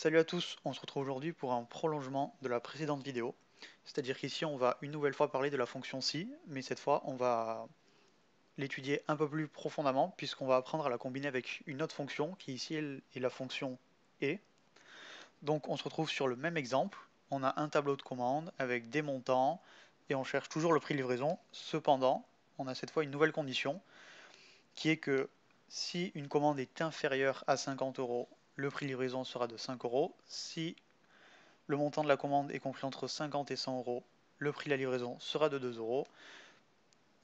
Salut à tous, on se retrouve aujourd'hui pour un prolongement de la précédente vidéo. C'est-à-dire qu'ici on va une nouvelle fois parler de la fonction si, mais cette fois on va l'étudier un peu plus profondément puisqu'on va apprendre à la combiner avec une autre fonction qui ici est la fonction et. Donc on se retrouve sur le même exemple, on a un tableau de commande avec des montants et on cherche toujours le prix de livraison. Cependant, on a cette fois une nouvelle condition qui est que si une commande est inférieure à 50 euros, le prix de livraison sera de 5 euros. Si le montant de la commande est compris entre 50 et 100 euros, le prix de la livraison sera de 2 euros.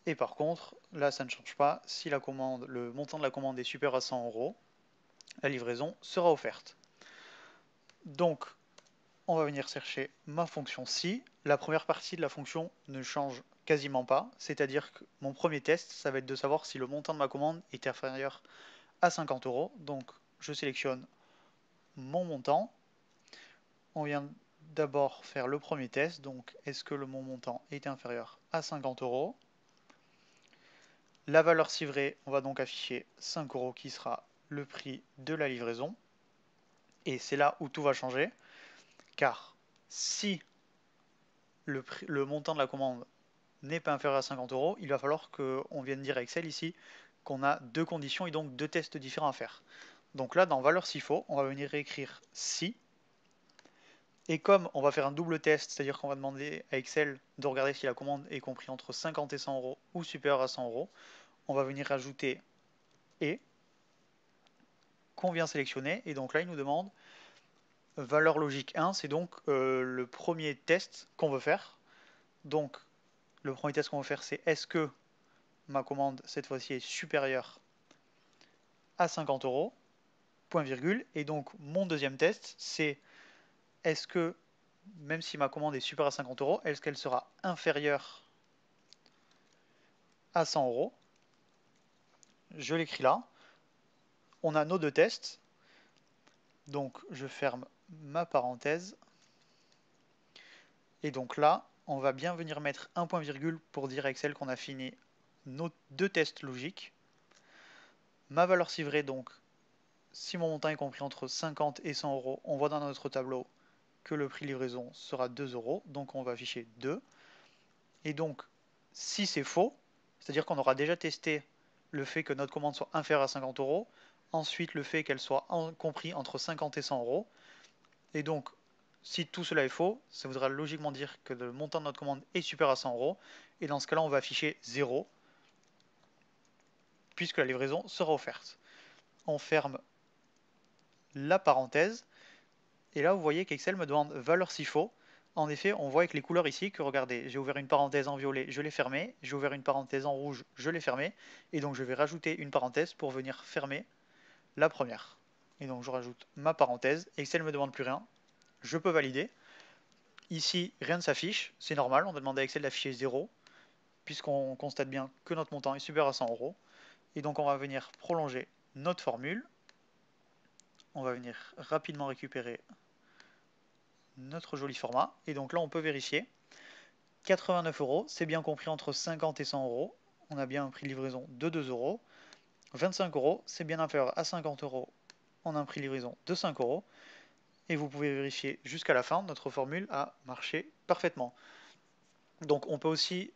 Et par contre, là ça ne change pas, si le montant de la commande est supérieur à 100 euros, la livraison sera offerte. Donc on va venir chercher ma fonction si. La première partie de la fonction ne change quasiment pas, c'est-à-dire que mon premier test, ça va être de savoir si le montant de ma commande est inférieur à 50 euros. Donc je sélectionne mon montant. On vient d'abord faire le premier test, donc est-ce que mon montant est inférieur à 50 euros. La valeur civrée, on va donc afficher 5 euros qui sera le prix de la livraison. Et c'est là où tout va changer, car si le montant de la commande n'est pas inférieur à 50 euros, il va falloir qu'on vienne dire à Excel ici qu'on a deux conditions et donc deux tests différents à faire. Donc là, dans valeur s'il faut, on va venir écrire si. Et comme on va faire un double test, c'est-à-dire qu'on va demander à Excel de regarder si la commande est comprise entre 50 et 100 euros ou supérieure à 100 euros, on va venir rajouter et qu'on vient sélectionner. Et donc là, il nous demande valeur logique 1, c'est donc le premier test qu'on veut faire. Donc le premier test qu'on veut faire, c'est est-ce que ma commande cette fois-ci est supérieure à 50 euros, point virgule. Et donc mon deuxième test, c'est est-ce que même si ma commande est supérieure à 50 euros, est-ce qu'elle sera inférieure à 100 euros. Je l'écris là. On a nos deux tests. Donc je ferme ma parenthèse. Et donc là, on va bien venir mettre un point virgule pour dire à Excel qu'on a fini nos deux tests logiques. Ma valeur civrée, donc, si mon montant est compris entre 50 et 100 euros, on voit dans notre tableau que le prix de livraison sera 2 euros. Donc on va afficher 2. Et donc, si c'est faux, c'est-à-dire qu'on aura déjà testé le fait que notre commande soit inférieure à 50 euros, ensuite le fait qu'elle soit compris entre 50 et 100 euros, et donc si tout cela est faux, ça voudra logiquement dire que le montant de notre commande est supérieur à 100 euros, et dans ce cas-là on va afficher 0, puisque la livraison sera offerte. On ferme la parenthèse, et là vous voyez qu'Excel me demande valeur s'il faut. En effet, on voit avec les couleurs ici que regardez, j'ai ouvert une parenthèse en violet, je l'ai fermée, j'ai ouvert une parenthèse en rouge, je l'ai fermée, et donc je vais rajouter une parenthèse pour venir fermer la première. Et donc je rajoute ma parenthèse, Excel ne me demande plus rien, je peux valider. Ici, rien ne s'affiche, c'est normal, on a demandé à Excel d'afficher 0, puisqu'on constate bien que notre montant est supérieur à 100 euros. Et donc on va venir prolonger notre formule, on va venir rapidement récupérer notre joli format, et donc là on peut vérifier. 89 euros, c'est bien compris entre 50 et 100 euros. On a bien un prix de livraison de 2 euros. 25 euros, c'est bien inférieur à 50 euros. On a un prix de livraison de 5 euros. Et vous pouvez vérifier jusqu'à la fin, notre formule a marché parfaitement. Donc on peut aussi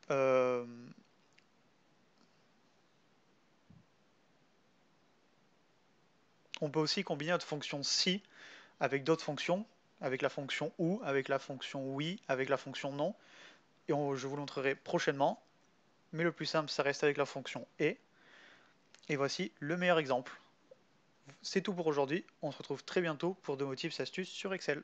combiner notre fonction si avec d'autres fonctions, avec la fonction ou, avec la fonction oui, avec la fonction non. Et je vous le montrerai prochainement. Mais le plus simple, ça reste avec la fonction et. Et voici le meilleur exemple. C'est tout pour aujourd'hui, on se retrouve très bientôt pour de motifs astuces sur Excel.